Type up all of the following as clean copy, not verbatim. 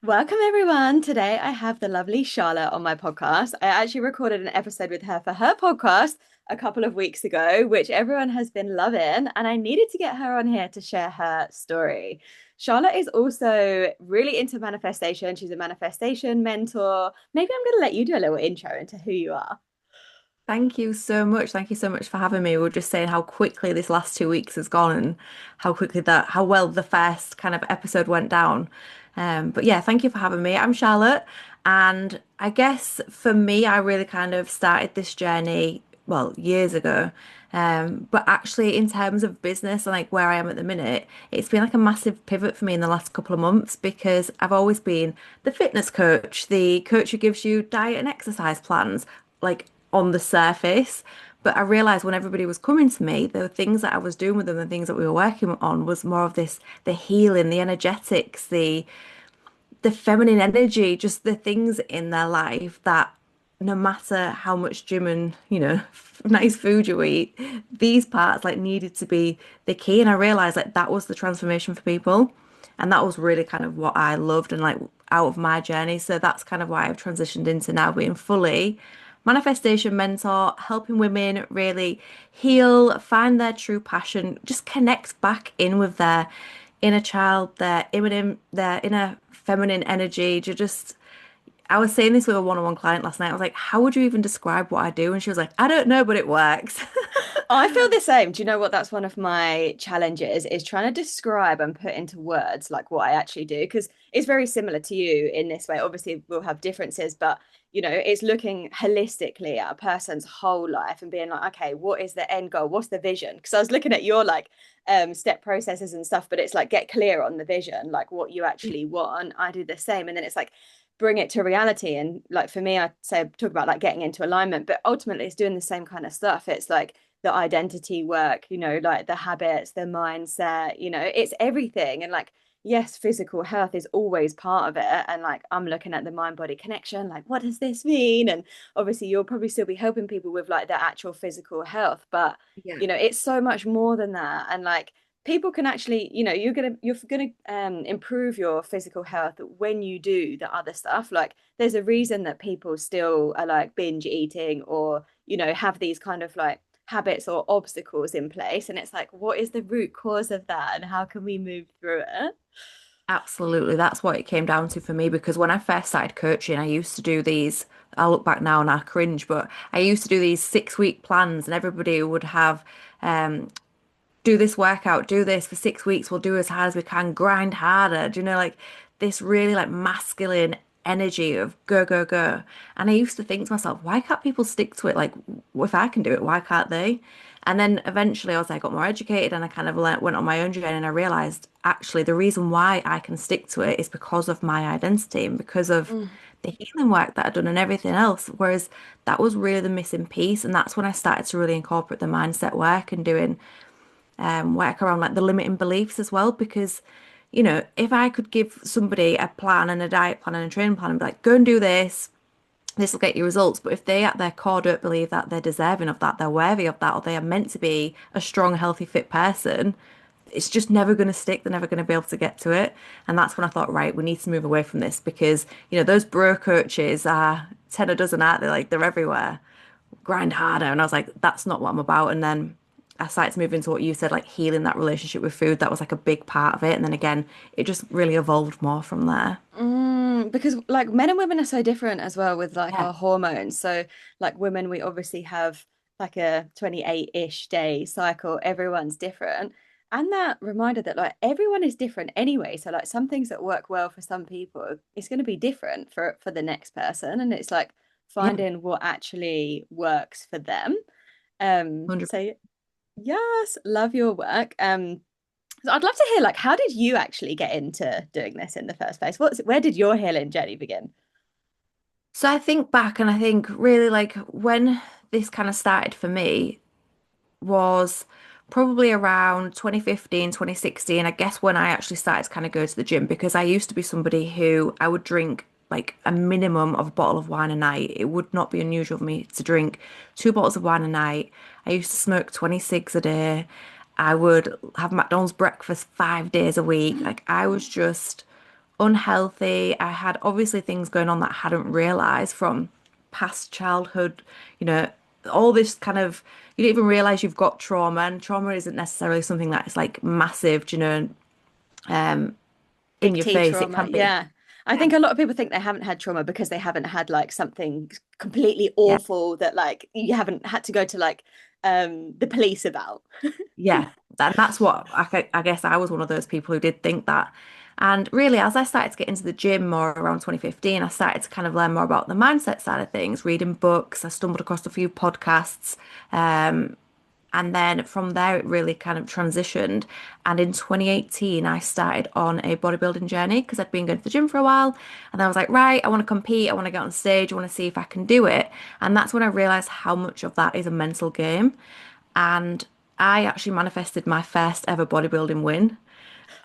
Welcome, everyone. Today I have the lovely Charlotte on my podcast. I actually recorded an episode with her for her podcast a couple of weeks ago, which everyone has been loving. And I needed to get her on here to share her story. Charlotte is also really into manifestation. She's a manifestation mentor. Maybe I'm going to let you do a little intro into who you are. Thank you so much. Thank you so much for having me. We are just saying how quickly this last 2 weeks has gone and how well the first kind of episode went down. But yeah, thank you for having me. I'm Charlotte, and I guess for me, I really kind of started this journey, well, years ago. But actually, in terms of business and like where I am at the minute, it's been like a massive pivot for me in the last couple of months because I've always been the fitness coach, the coach who gives you diet and exercise plans. Like on the surface. But I realized when everybody was coming to me, the things that I was doing with them, the things that we were working on was more of this, the healing, the energetics, the feminine energy, just the things in their life that no matter how much gym and, nice food you eat, these parts like needed to be the key. And I realized like that was the transformation for people. And that was really kind of what I loved and like out of my journey. So that's kind of why I've transitioned into now being fully manifestation mentor, helping women really heal, find their true passion, just connect back in with their inner child, their inner feminine energy to just. I was saying this with a one-on-one client last night. I was like, how would you even describe what I do? And she was like, I don't know, but it works. I feel the same. Do you know what? That's one of my challenges is trying to describe and put into words like what I actually do because it's very similar to you in this way. Obviously, we'll have differences, but it's looking holistically at a person's whole life and being like, okay, what is the end goal? What's the vision? Because I was looking at your like step processes and stuff, but it's like get clear on the vision, like what you actually want. I do the same, and then it's like bring it to reality. And like for me, I say talk about like getting into alignment, but ultimately it's doing the same kind of stuff. It's like the identity work, like the habits, the mindset, it's everything. And like, yes, physical health is always part of it. And like, I'm looking at the mind body connection, like, what does this mean? And obviously, you'll probably still be helping people with like the actual physical health, but Yeah. it's so much more than that. And like, people can actually, you're gonna improve your physical health when you do the other stuff. Like, there's a reason that people still are like binge eating or have these kind of like habits or obstacles in place, and it's like what is the root cause of that and how can we move through it. Absolutely. That's what it came down to for me because when I first started coaching, I used to do these. I look back now and I cringe, but I used to do these 6 week plans, and everybody would have um, do this workout, do this for 6 weeks, we'll do as hard as we can, grind harder. Do you know, like this really like masculine energy of go, go, go. And I used to think to myself, why can't people stick to it? Like, if I can do it, why can't they? And then eventually, as I got more educated and I kind of went on my own journey, and I realized actually the reason why I can stick to it is because of my identity and because of Mm. the healing work that I've done and everything else. Whereas that was really the missing piece. And that's when I started to really incorporate the mindset work and doing work around like the limiting beliefs as well. Because, if I could give somebody a plan and a diet plan and a training plan and be like, go and do this, this will get you results. But if they at their core don't believe that they're deserving of that, they're worthy of that, or they are meant to be a strong, healthy, fit person, it's just never going to stick. They're never going to be able to get to it. And that's when I thought, right, we need to move away from this because, those bro coaches are 10 a dozen, aren't they? Like they're everywhere. Grind harder. And I was like, that's not what I'm about. And then I started to move into what you said, like healing that relationship with food. That was like a big part of it. And then again, it just really evolved more from there. Because like men and women are so different as well with like Yeah. our hormones. So like women, we obviously have like a 28-ish day cycle. Everyone's different. And that reminder that like everyone is different anyway. So like some things that work well for some people, it's going to be different for the next person. And it's like Yeah. finding what actually works for them. 100. So yes, love your work. So I'd love to hear like how did you actually get into doing this in the first place? Where did your healing journey begin? So I think back and I think really like when this kind of started for me was probably around 2015, 2016. I guess when I actually started to kind of go to the gym because I used to be somebody who I would drink like a minimum of a bottle of wine a night. It would not be unusual for me to drink 2 bottles of wine a night. I used to smoke 20 cigs a day. I would have McDonald's breakfast 5 days a week. Like I was just unhealthy. I had obviously things going on that I hadn't realized from past childhood, you know, all this kind of, you don't even realize you've got trauma, and trauma isn't necessarily something that is like massive, you know, um, in Big your T face. It trauma. can be. Yeah. I think a lot of people think they haven't had trauma because they haven't had like something completely Yeah. awful that like you haven't had to go to like the police about. Yeah, and that's what I guess I was one of those people who did think that. And really, as I started to get into the gym more around 2015, I started to kind of learn more about the mindset side of things, reading books. I stumbled across a few podcasts. Um, and then from there, it really kind of transitioned. And in 2018, I started on a bodybuilding journey because I'd been going to the gym for a while. And I was like, right, I want to compete. I want to get on stage. I want to see if I can do it. And that's when I realized how much of that is a mental game. And I actually manifested my first ever bodybuilding win.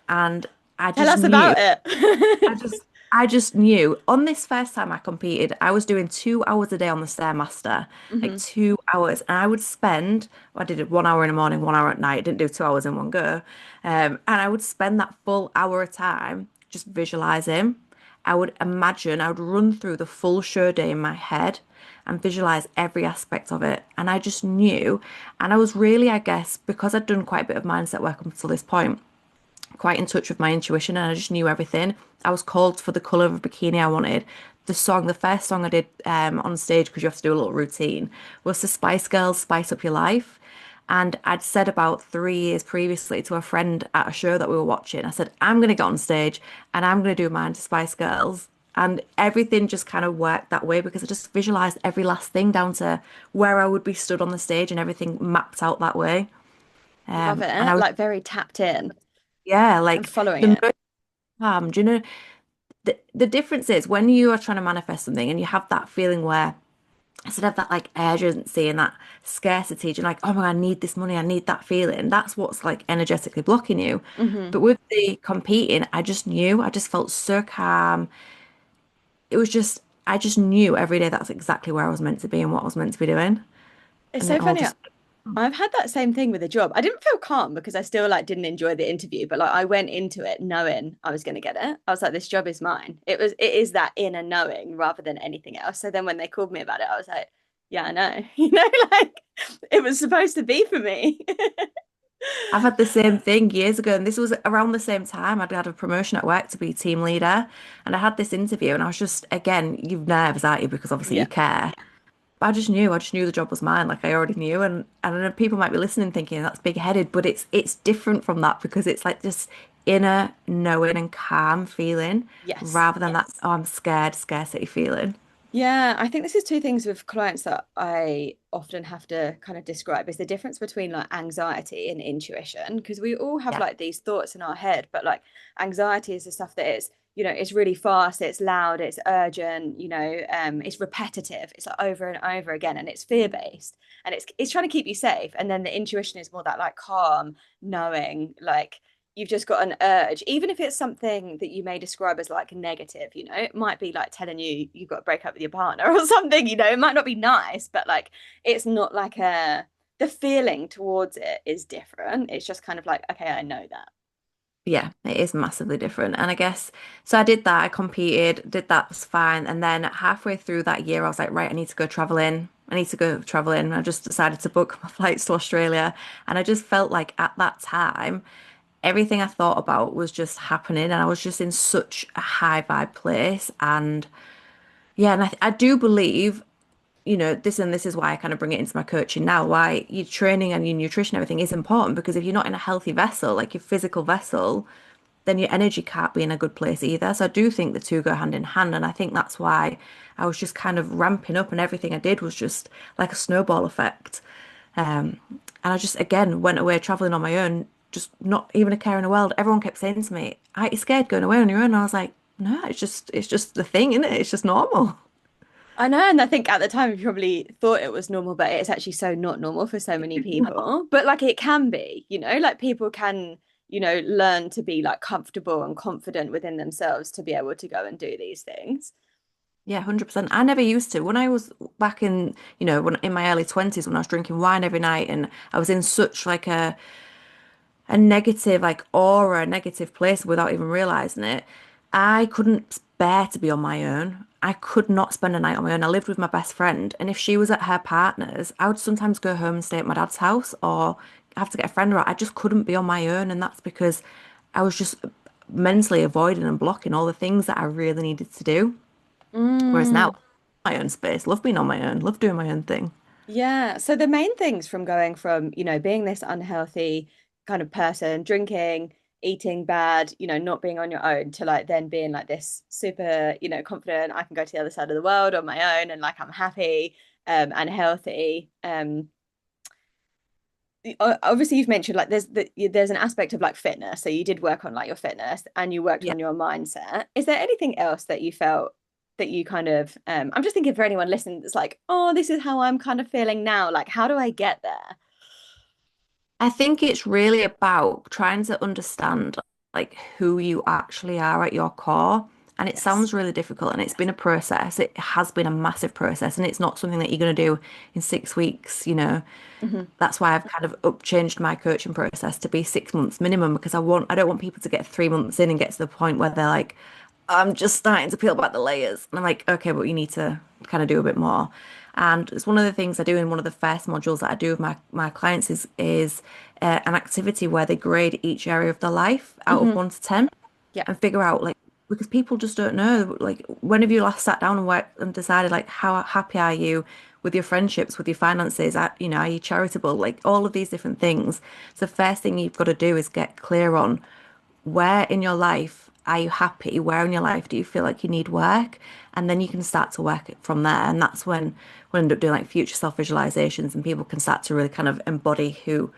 And I Tell just us knew, about I it. just, I just knew on this first time I competed, I was doing 2 hours a day on the Stairmaster, like Hmm. 2 hours. And I would spend, I did it 1 hour in the morning, 1 hour at night, didn't do 2 hours in one go. And I would spend that full hour of time just visualizing. I would imagine, I would run through the full show day in my head and visualize every aspect of it. And I just knew. And I was really, I guess, because I'd done quite a bit of mindset work up until this point, quite in touch with my intuition, and I just knew everything. I was called for the color of a bikini I wanted. The first song I did on stage, because you have to do a little routine, was the Spice Girls Spice Up Your Life. And I'd said about 3 years previously to a friend at a show that we were watching, I said, I'm going to get on stage and I'm going to do mine to Spice Girls. And everything just kind of worked that way because I just visualized every last thing down to where I would be stood on the stage and everything mapped out that way. Love And I it. was, Like very tapped in yeah, and like following the it. most calm. Do you know the difference is when you are trying to manifest something and you have that feeling where instead of that like urgency and that scarcity, you're like, oh my God, I need this money, I need that feeling. That's what's like energetically blocking you. Hmm. But with the competing, I just knew, I just felt so calm. It was just, I just knew every day that's exactly where I was meant to be and what I was meant to be doing. It's And so it all funny. just, I've had that same thing with a job. I didn't feel calm because I still like didn't enjoy the interview, but like I went into it knowing I was going to get it. I was like, this job is mine. It is that inner knowing rather than anything else. So then when they called me about it, I was like, yeah, I know. Like it was supposed to be for me. I've had the same thing years ago, and this was around the same time I'd had a promotion at work to be team leader. And I had this interview, and I was just, again, you've nerves, aren't you? Because obviously you Yeah. care. But I just knew the job was mine, like I already knew. And I know people might be listening thinking that's big-headed, but it's different from that because it's like this inner knowing and calm feeling Yes. rather than that, oh, I'm scared, scarcity feeling. Yeah, I think this is two things with clients that I often have to kind of describe is the difference between like anxiety and intuition because we all have Yeah. like these thoughts in our head, but like anxiety is the stuff that is, it's really fast, it's loud, it's urgent, it's repetitive, it's like over and over again, and it's fear-based, and it's trying to keep you safe. And then the intuition is more that like calm, knowing, like you've just got an urge, even if it's something that you may describe as like negative, it might be like telling you you've got to break up with your partner or something, it might not be nice, but like it's not like the feeling towards it is different. It's just kind of like, okay, I know that. Yeah, it is massively different. And I guess, so I did that, I competed, did that, was fine. And then halfway through that year, I was like, right, I need to go traveling. I need to go traveling. I just decided to book my flights to Australia. And I just felt like at that time, everything I thought about was just happening. And I was just in such a high vibe place. And yeah, and I do believe, this is why I kind of bring it into my coaching now, why your training and your nutrition, everything is important because if you're not in a healthy vessel, like your physical vessel, then your energy can't be in a good place either. So I do think the two go hand in hand. And I think that's why I was just kind of ramping up and everything I did was just like a snowball effect. And I just, again, went away traveling on my own, just not even a care in the world. Everyone kept saying to me, aren't you scared going away on your own? And I was like, no, it's just the thing, isn't it? It's just normal. I know, and I think at the time you probably thought it was normal, but it's actually so not normal for so many people. But like it can be, like people can, learn to be like comfortable and confident within themselves to be able to go and do these things. Yeah, 100%. I never used to. When I was back in, when in my early 20s, when I was drinking wine every night and I was in such like a negative like aura, a negative place without even realizing it. I couldn't bear to be on my own. I could not spend a night on my own. I lived with my best friend, and if she was at her partner's, I would sometimes go home and stay at my dad's house or have to get a friend around. I just couldn't be on my own, and that's because I was just mentally avoiding and blocking all the things that I really needed to do. Whereas now, Mm. my own space, love being on my own, love doing my own thing. Yeah. So the main things from going from, being this unhealthy kind of person, drinking, eating bad, not being on your own to like then being like this super, confident, I can go to the other side of the world on my own and like I'm happy and healthy. Obviously you've mentioned like there's an aspect of like fitness. So you did work on like your fitness and you worked Yeah. on your mindset. Is there anything else that you felt that you kind of I'm just thinking for anyone listening that's like, oh, this is how I'm kind of feeling now. Like, how do I get there? I think it's really about trying to understand like who you actually are at your core. And it Yes. sounds really difficult and it's been a process. It has been a massive process and it's not something that you're going to do in 6 weeks, you know. Hmm. That's why I've kind of up changed my coaching process to be 6 months minimum because I don't want people to get 3 months in and get to the point where they're like, I'm just starting to peel back the layers. And I'm like, okay, but you need to kind of do a bit more. And it's one of the things I do in one of the first modules that I do with my clients is an activity where they grade each area of their life out of Hmm. 1 to 10 Yeah. and figure out like because people just don't know like when have you last sat down and worked and decided like how happy are you with your friendships, with your finances, are you charitable, like all of these different things. So the first thing you've got to do is get clear on where in your life are you happy? Where in your life do you feel like you need work? And then you can start to work it from there. And that's when we'll end up doing like future self visualizations and people can start to really kind of embody who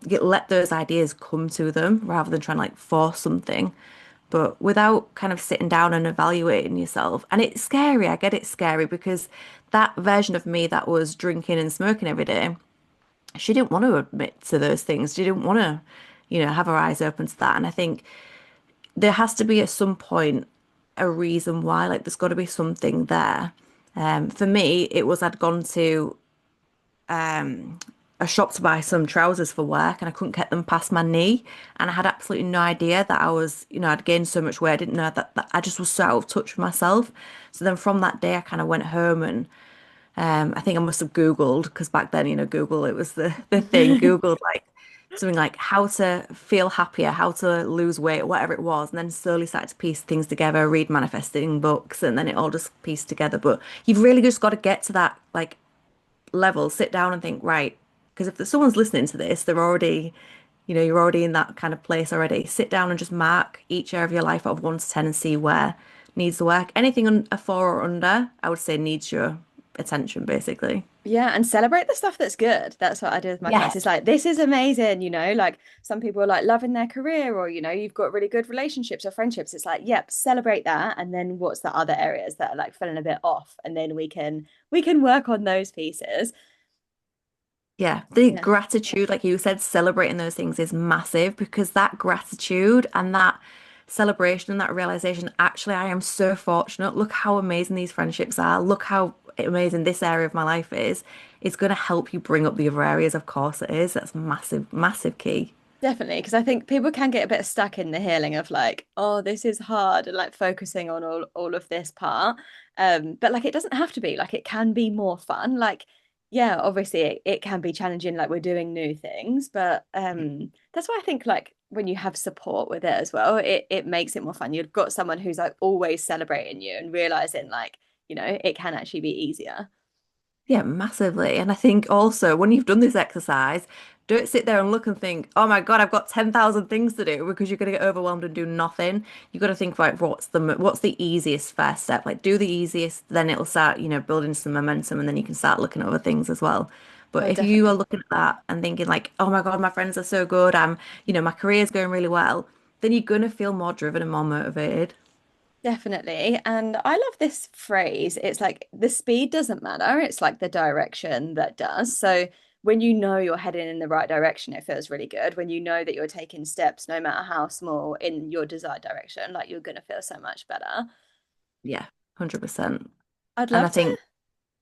let those ideas come to them rather than trying to like force something. But without kind of sitting down and evaluating yourself. And it's scary. I get it's scary because that version of me that was drinking and smoking every day, she didn't want to admit to those things. She didn't want to, have her eyes open to that. And I think there has to be at some point a reason why, like there's got to be something there. For me, it was I'd gone to a shop to buy some trousers for work and I couldn't get them past my knee. And I had absolutely no idea that I was, I'd gained so much weight. I didn't know that I just was so out of touch with myself. So then from that day, I kind of went home and I think I must have Googled because back then, Google, it was the thing. Googled like something like how to feel happier, how to lose weight, whatever it was, and then slowly started to piece things together, read manifesting books, and then it all just pieced together. But you've really just got to get to that like level, sit down and think, right, because if someone's listening to this, they're already, you're already in that kind of place already. Sit down and just mark each area of your life out of 1 to 10 and see where needs the work. Anything a 4 or under, I would say needs your attention, basically. Yeah, and celebrate the stuff that's good. That's what I do with my Yeah. clients. It's like, this is amazing, like some people are like loving their career or, you've got really good relationships or friendships. It's like, yep, celebrate that. And then what's the other areas that are like feeling a bit off? And then we can work on those pieces. Yeah, the Yeah. gratitude, like you said, celebrating those things is massive because that gratitude and that celebration and that realization, actually, I am so fortunate. Look how amazing these friendships are. Look how amazing this area of my life is. It's going to help you bring up the other areas. Of course, it is. That's massive, massive key. Definitely, because I think people can get a bit stuck in the healing of like, oh, this is hard, and like focusing on all of this part. But like it doesn't have to be, like it can be more fun. Like, yeah, obviously it can be challenging, like we're doing new things, but that's why I think like when you have support with it as well, it makes it more fun. You've got someone who's like always celebrating you and realizing like, it can actually be easier. Yeah, massively. And I think also when you've done this exercise, don't sit there and look and think, oh my God, I've got 10,000 things to do because you're going to get overwhelmed and do nothing. You've got to think, right, what's the easiest first step? Like do the easiest, then it'll start, building some momentum and then you can start looking at other things as well. But Oh, if you are definitely. looking at that and thinking like, oh my God, my friends are so good, my career's going really well, then you're going to feel more driven and more motivated. Definitely. And I love this phrase. It's like the speed doesn't matter. It's like the direction that does. So when you know you're heading in the right direction, it feels really good. When you know that you're taking steps, no matter how small, in your desired direction, like you're going to feel so much better. Yeah, 100%. I'd And I love to. think,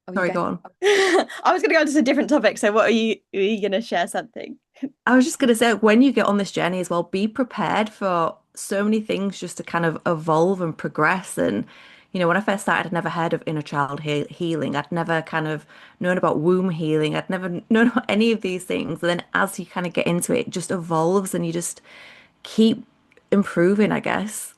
Oh, you sorry, go. go on. I was going to go on to a different topic. So what are you going to share something? I was just going to say, when you get on this journey as well, be prepared for so many things just to kind of evolve and progress. And, when I first started, I'd never heard of inner child healing. I'd never kind of known about womb healing. I'd never known about any of these things. And then as you kind of get into it, it just evolves and you just keep improving, I guess.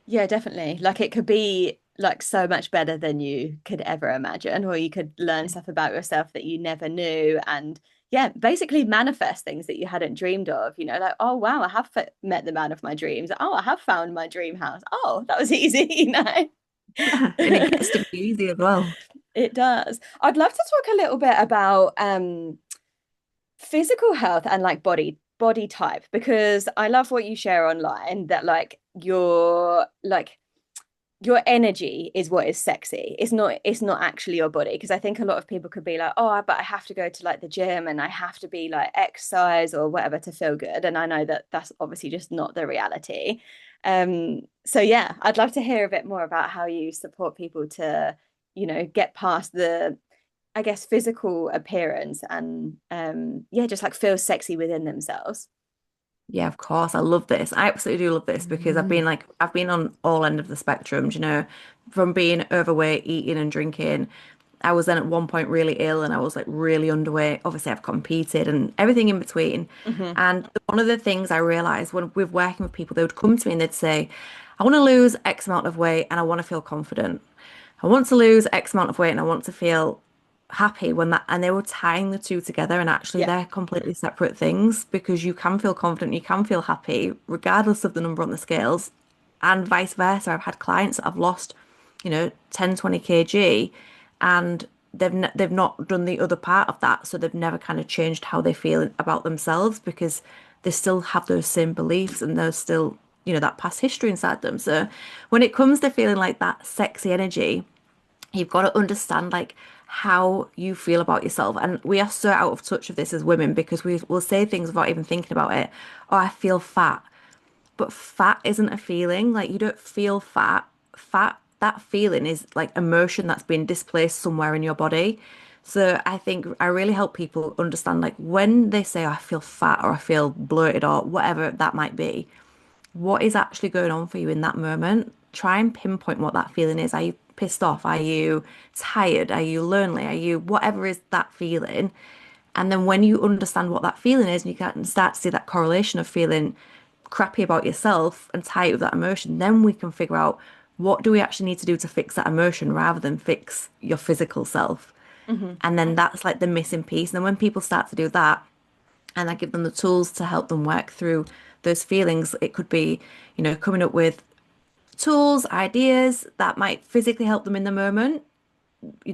Yeah, definitely. Like it could be like so much better than you could ever imagine, or you could learn stuff about yourself that you never knew. And yeah, basically manifest things that you hadn't dreamed of, like, oh, wow, I have met the man of my dreams. Oh, I have found my dream house. Oh, that was easy, And it gets to be easy as well. It does. I'd love to talk a little bit about physical health and like body type, because I love what you share online, that like your energy is what is sexy. It's not actually your body, because I think a lot of people could be like, oh, but I have to go to like the gym and I have to be like exercise or whatever to feel good, and I know that that's obviously just not the reality. So yeah, I'd love to hear a bit more about how you support people to get past the, I guess, physical appearance and yeah, just like feel sexy within themselves. Yeah, of course. I love this. I absolutely do love this because I've been on all end of the spectrum, from being overweight, eating and drinking. I was then at one point really ill and I was like really underweight. Obviously, I've competed and everything in between. Hmm. And one of the things I realized when we're working with people, they would come to me and they'd say, I want to lose X amount of weight and I want to feel confident. I want to lose X amount of weight and I want to feel happy when that, and they were tying the two together, and actually Yeah. they're completely separate things because you can feel confident, you can feel happy regardless of the number on the scales, and vice versa. I've had clients that have lost, 10, 20 kg and they've not done the other part of that, so they've never kind of changed how they feel about themselves because they still have those same beliefs and there's still, that past history inside them. So when it comes to feeling like that sexy energy, you've got to understand like how you feel about yourself. And we are so out of touch with this as women because we will say things without even thinking about it. Oh, I feel fat. But fat isn't a feeling. Like you don't feel fat. Fat, that feeling is like emotion that's been displaced somewhere in your body. So I think I really help people understand like when they say, oh, I feel fat or I feel bloated or whatever that might be, what is actually going on for you in that moment. Try and pinpoint what that feeling is. Are you pissed off? Are you tired? Are you lonely? Are you whatever is that feeling? And then when you understand what that feeling is, and you can start to see that correlation of feeling crappy about yourself and tight with that emotion, then we can figure out what do we actually need to do to fix that emotion rather than fix your physical self. Hmm. And then that's like the missing piece. And then when people start to do that, and I give them the tools to help them work through those feelings. It could be, coming up with tools, ideas that might physically help them in the moment,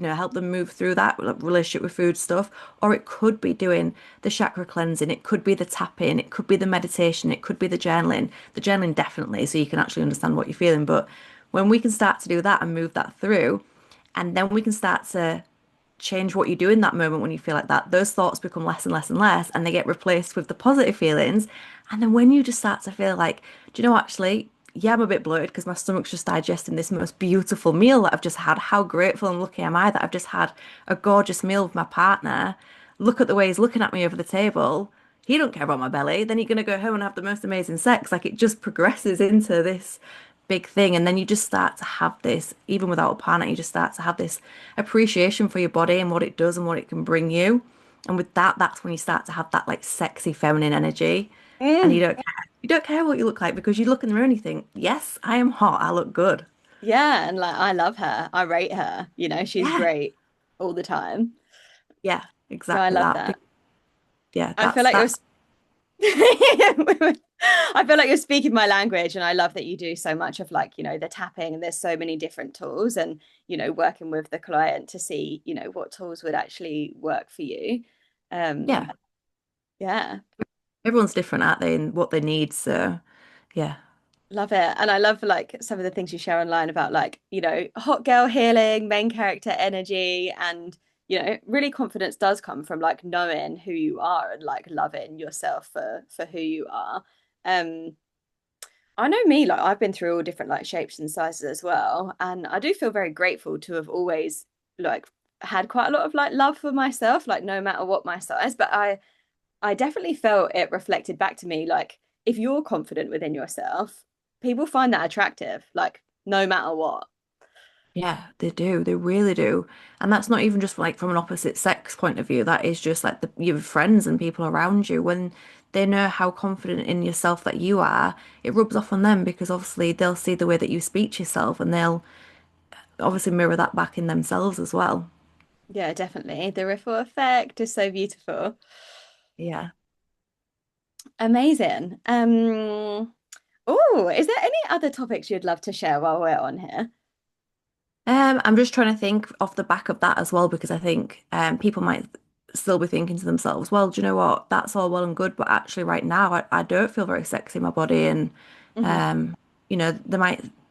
help them move through that like, relationship with food stuff. Or it could be doing the chakra cleansing, it could be the tapping, it could be the meditation, it could be the journaling. The journaling definitely, so you can actually understand what you're feeling. But when we can start to do that and move that through, and then we can start to change what you do in that moment when you feel like that, those thoughts become less and less and less, and they get replaced with the positive feelings. And then when you just start to feel like, do you know, actually, yeah, I'm a bit bloated because my stomach's just digesting this most beautiful meal that I've just had. How grateful and lucky am I that I've just had a gorgeous meal with my partner? Look at the way he's looking at me over the table. He don't care about my belly. Then you're going to go home and have the most amazing sex. Like it just progresses into this big thing. And then you just start to have this, even without a partner, you just start to have this appreciation for your body and what it does and what it can bring you. And with that, that's when you start to have that like sexy feminine energy. And Mm. you don't care what you look like because you look in the mirror and you think, yes, I am hot. I look good. Yeah, and like I love her. I rate her. She's Yeah. great all the time. Yeah, So I exactly love that. that. Yeah, I feel like you're that's I feel like you're speaking my language, and I love that you do so much of like, the tapping, and there's so many different tools, and working with the client to see, what tools would actually work for you. yeah. Yeah. Everyone's different, aren't they, and what they need. So yeah. Love it. And I love like some of the things you share online about like, hot girl healing, main character energy, and really confidence does come from like knowing who you are and like loving yourself for who you are. Um I know me, like I've been through all different like shapes and sizes as well. And I do feel very grateful to have always like had quite a lot of like love for myself, like no matter what my size. But I definitely felt it reflected back to me like if you're confident within yourself, people find that attractive, like no matter what. Yeah, they do. They really do. And that's not even just like from an opposite sex point of view. That is just like your friends and people around you. When they know how confident in yourself that you are, it rubs off on them because obviously they'll see the way that you speak to yourself and they'll obviously mirror that back in themselves as well. Yeah, definitely. The ripple effect is so beautiful. Yeah. Amazing. Oh, is there any other topics you'd love to share while we're on here? I'm just trying to think off the back of that as well because I think people might still be thinking to themselves, well, do you know what? That's all well and good, but actually right now I don't feel very sexy in my body and Hmm. um, they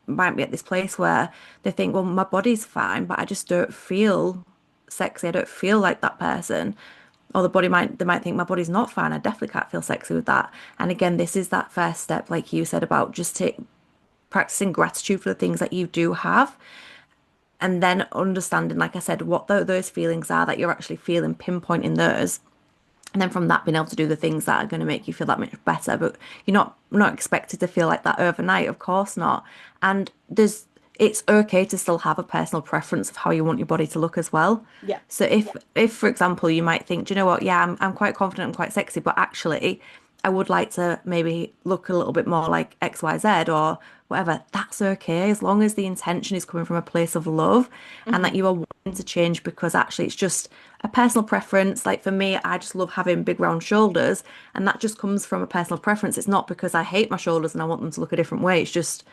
might be at this place where they think, well, my body's fine, but I just don't feel sexy. I don't feel like that person. Or they might think my body's not fine. I definitely can't feel sexy with that. And again, this is that first step, like you said, about just practicing gratitude for the things that you do have and then understanding, like I said, what those feelings are that you're actually feeling, pinpointing those, and then from that being able to do the things that are going to make you feel that much better. But you're not expected to feel like that overnight, of course not. And it's okay to still have a personal preference of how you want your body to look as well. Yeah. So if for example you might think, do you know what, yeah, I'm quite confident, I'm quite sexy, but actually I would like to maybe look a little bit more like XYZ or whatever, that's okay as long as the intention is coming from a place of love and Hmm. that you are wanting to change because actually it's just a personal preference. Like for me, I just love having big round shoulders, and that just comes from a personal preference. It's not because I hate my shoulders and I want them to look a different way. It's just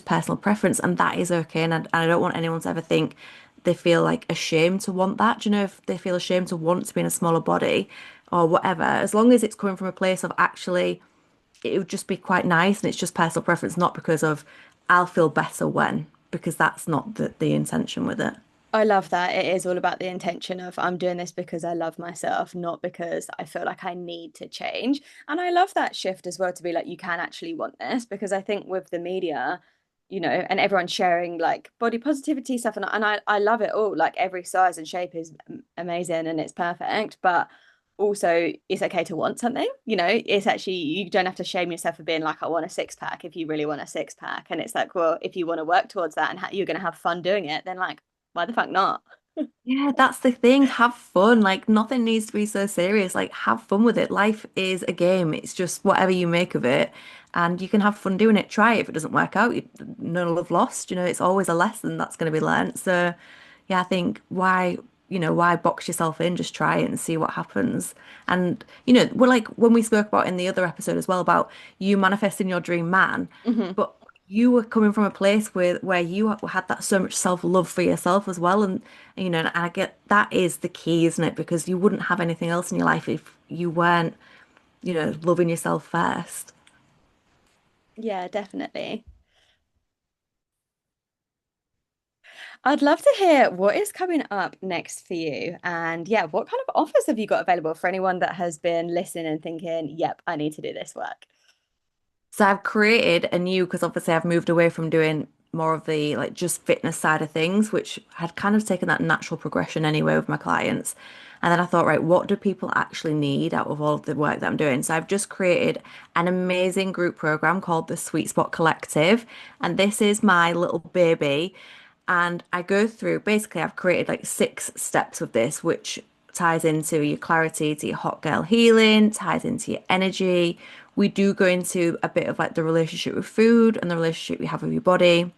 personal preference, and that is okay. And I don't want anyone to ever think they feel like ashamed to want that. Do you know, if they feel ashamed to want to be in a smaller body or whatever, as long as it's coming from a place of actually, it would just be quite nice and it's just personal preference, not because of I'll feel better when, because that's not the intention with it. I love that. It is all about the intention of I'm doing this because I love myself, not because I feel like I need to change. And I love that shift as well to be like, you can actually want this because I think with the media, and everyone sharing like body positivity stuff, and I love it all. Like every size and shape is amazing and it's perfect, but also it's okay to want something. It's actually you don't have to shame yourself for being like, I want a six pack if you really want a six pack. And it's like, well, if you want to work towards that and you're going to have fun doing it, then like why the fuck not? Yeah, that's the thing. Have fun. Like nothing needs to be so serious. Like have fun with it. Life is a game. It's just whatever you make of it, and you can have fun doing it. Try it. If it doesn't work out, no love lost. It's always a lesson that's going to be learnt. So, yeah, I think why box yourself in? Just try it and see what happens. And we're like when we spoke about in the other episode as well about you manifesting your dream man, Hmm. but you were coming from a place where you had that so much self-love for yourself as well and I get that is the key, isn't it? Because you wouldn't have anything else in your life if you weren't loving yourself first. Yeah, definitely. I'd love to hear what is coming up next for you. And yeah, what kind of offers have you got available for anyone that has been listening and thinking, yep, I need to do this work? So I've created a new, because obviously I've moved away from doing more of the like just fitness side of things, which had kind of taken that natural progression anyway with my clients. And then I thought, right, what do people actually need out of all of the work that I'm doing? So I've just created an amazing group program called the Sweet Spot Collective. And this is my little baby. And I go through, basically, I've created like 6 steps of this, which ties into your clarity, to your hot girl healing, ties into your energy. We do go into a bit of like the relationship with food and the relationship you have with your body.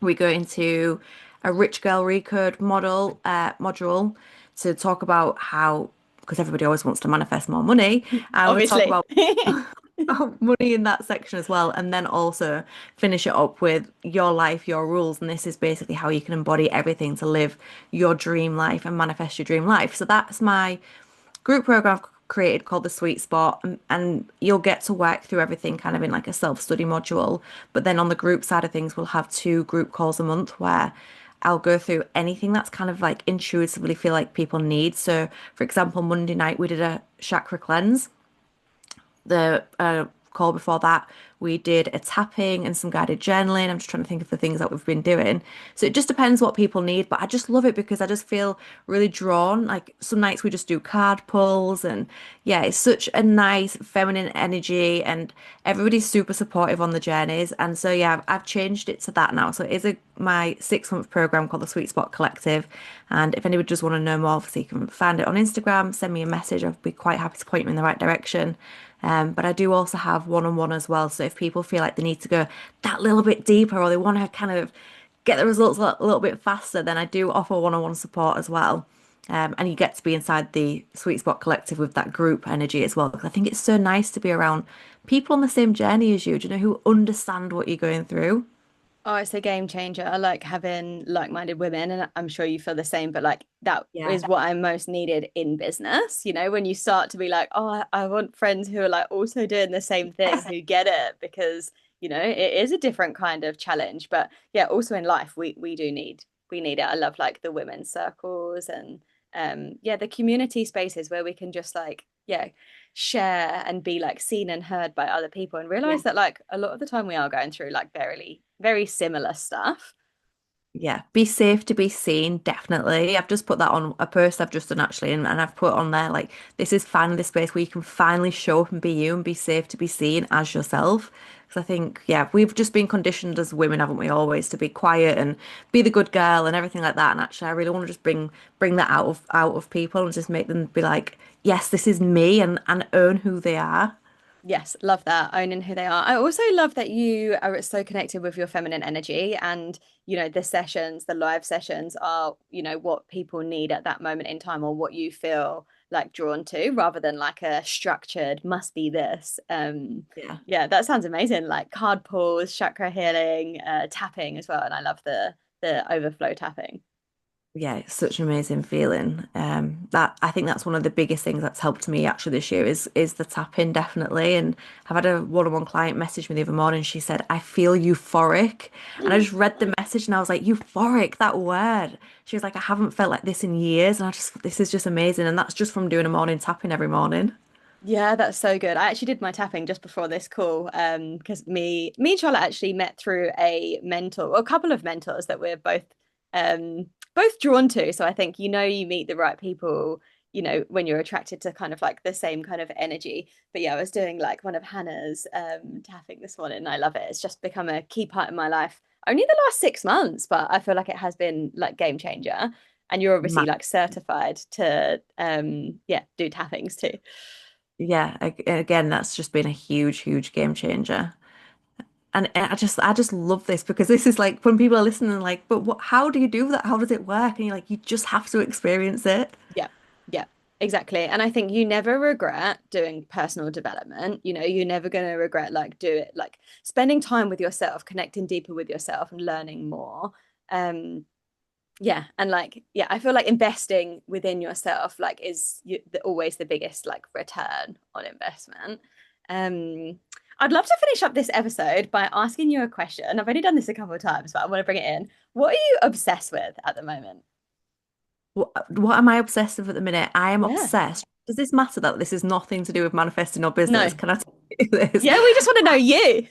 We go into a rich girl recode module to talk about how, because everybody always wants to manifest more money, and we talk Obviously. about money in that section as well, and then also finish it up with your life, your rules, and this is basically how you can embody everything to live your dream life and manifest your dream life. So that's my group program I've created called the Sweet Spot, and you'll get to work through everything kind of in like a self-study module. But then on the group side of things, we'll have 2 group calls a month where I'll go through anything that's kind of like intuitively feel like people need. So, for example, Monday night we did a chakra cleanse. The call before that, we did a tapping and some guided journaling. I'm just trying to think of the things that we've been doing. So it just depends what people need, but I just love it because I just feel really drawn. Like some nights we just do card pulls, and yeah, it's such a nice feminine energy, and everybody's super supportive on the journeys. And so yeah, I've changed it to that now. So it is my 6 month program called the Sweet Spot Collective. And if anybody just want to know more, obviously you can find it on Instagram, send me a message. I'd be quite happy to point you in the right direction. But I do also have one-on-one as well. So if people feel like they need to go that little bit deeper, or they want to kind of get the results a little bit faster, then I do offer one-on-one support as well. And you get to be inside the Sweet Spot Collective with that group energy as well. Because I think it's so nice to be around people on the same journey as you, do you know, who understand what you're going through. Oh, it's a game changer. I like having like-minded women, and I'm sure you feel the same, but like that Yeah. is what I most needed in business. When you start to be like, oh, I want friends who are like also doing the same thing, who get it, because it is a different kind of challenge. But yeah, also in life, we do need it. I love like the women's circles and yeah, the community spaces where we can just like, yeah, share and be like seen and heard by other people, and realize that like a lot of the time we are going through like very similar stuff. Yeah, be safe to be seen, definitely. I've just put that on a post I've just done actually, and I've put on there like this is finally the space where you can finally show up and be you and be safe to be seen as yourself. Because I think, yeah, we've just been conditioned as women, haven't we, always to be quiet and be the good girl and everything like that. And actually, I really want to just bring that out of people and just make them be like, yes, this is me, and own who they are. Yes, love that, owning who they are. I also love that you are so connected with your feminine energy, and the sessions, the live sessions are, what people need at that moment in time, or what you feel like drawn to, rather than like a structured must be this. Yeah. Yeah, that sounds amazing. Like card pulls, chakra healing, tapping as well. And I love the overflow tapping. Yeah, it's such an amazing feeling. That I think that's one of the biggest things that's helped me actually this year is the tapping definitely. And I've had a one-on-one client message me the other morning. She said, "I feel euphoric," and I just read the message and I was like, "Euphoric, that word." She was like, "I haven't felt like this in years," and this is just amazing. And that's just from doing a morning tapping every morning. Yeah, that's so good. I actually did my tapping just before this call, because me and Charlotte actually met through a mentor, or a couple of mentors that we're both drawn to. So I think you meet the right people, when you're attracted to kind of like the same kind of energy. But yeah, I was doing like one of Hannah's tapping this morning, and I love it. It's just become a key part of my life. Only the last 6 months, but I feel like it has been like game changer. And you're obviously Ma- like certified to yeah, do tappings too. Yeah, again, that's just been a huge game changer. And I just love this because this is like when people are listening, like, but what, how do you do that? How does it work? And you're like, you just have to experience it. Yeah, yeah, exactly. And I think you never regret doing personal development. You're never going to regret like do it like spending time with yourself, connecting deeper with yourself and learning more. Yeah, and like yeah, I feel like investing within yourself like is always the biggest like return on investment. Um, I'd love to finish up this episode by asking you a question. I've only done this a couple of times, but I want to bring it in. What are you obsessed with at the moment? What am I obsessed with at the minute? I am Yeah. obsessed. Does this matter that this is nothing to do with manifesting or business? No. Can I tell you this? Yeah, we just want to know you.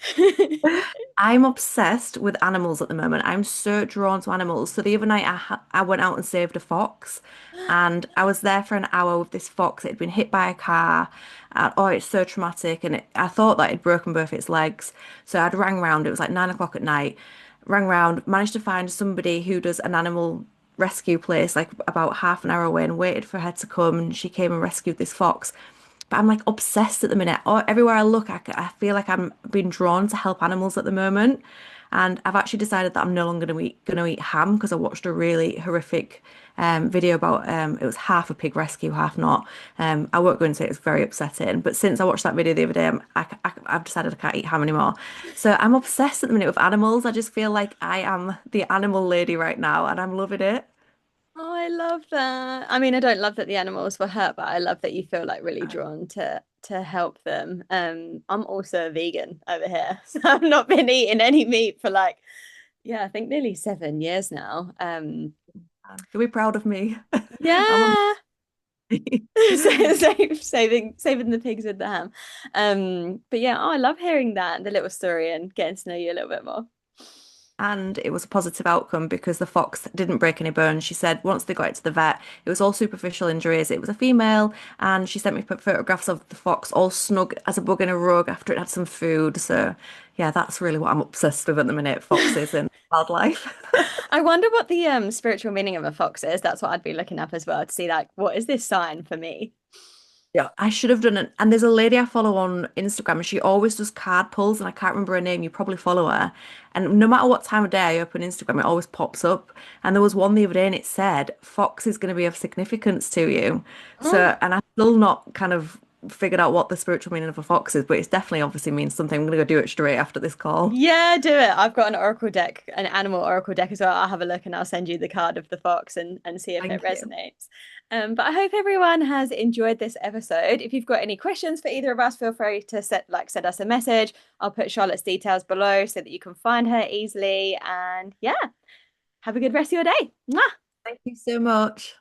I'm obsessed with animals at the moment. I'm so drawn to animals. So the other night I went out and saved a fox, and I was there for an hour with this fox. It had been hit by a car. And, oh, it's so traumatic. And I thought that it'd broken both its legs. So I'd rang round. It was like 9 o'clock at night. Rang round, managed to find somebody who does an animal rescue place like about half an hour away, and waited for her to come. And she came and rescued this fox. But I'm like obsessed at the minute. Or everywhere I look, I feel like I'm being drawn to help animals at the moment. And I've actually decided that I'm no longer gonna eat ham because I watched a really horrific video about it was half a pig rescue, half not. I won't go into it, it's very upsetting. But since I watched that video the other day, I've decided I can't eat ham anymore. So I'm obsessed at the minute with animals. I just feel like I am the animal lady right now, and I'm loving it. Oh, I love that. I mean, I don't love that the animals were hurt, but I love that you feel like really drawn to help them. I'm also a vegan over here, so I've not been eating any meat for like, yeah, I think nearly 7 years now. You'll be proud of me. I'm on Yeah. Saving the pigs with the ham. But yeah, oh, I love hearing that, the little story and getting to know you a little bit more. And it was a positive outcome because the fox didn't break any bones. She said once they got it to the vet, it was all superficial injuries. It was a female, and she sent me photographs of the fox all snug as a bug in a rug after it had some food. So, yeah, that's really what I'm obsessed with at the minute, foxes and wildlife. I wonder what the spiritual meaning of a fox is. That's what I'd be looking up as well to see like what is this sign for me? Yeah, I should have done it. And there's a lady I follow on Instagram, and she always does card pulls, and I can't remember her name. You probably follow her. And no matter what time of day I open Instagram, it always pops up. And there was one the other day, and it said, Fox is going to be of significance to you. Oh, So, and I've still not kind of figured out what the spiritual meaning of a fox is, but it's definitely obviously means something. I'm going to go do it straight after this call. yeah, do it. I've got an oracle deck, an animal oracle deck as well. I'll have a look and I'll send you the card of the fox and see if it Thank you. resonates. But I hope everyone has enjoyed this episode. If you've got any questions for either of us, feel free to send us a message. I'll put Charlotte's details below so that you can find her easily. And yeah, have a good rest of your day. Mwah! Thank you so much.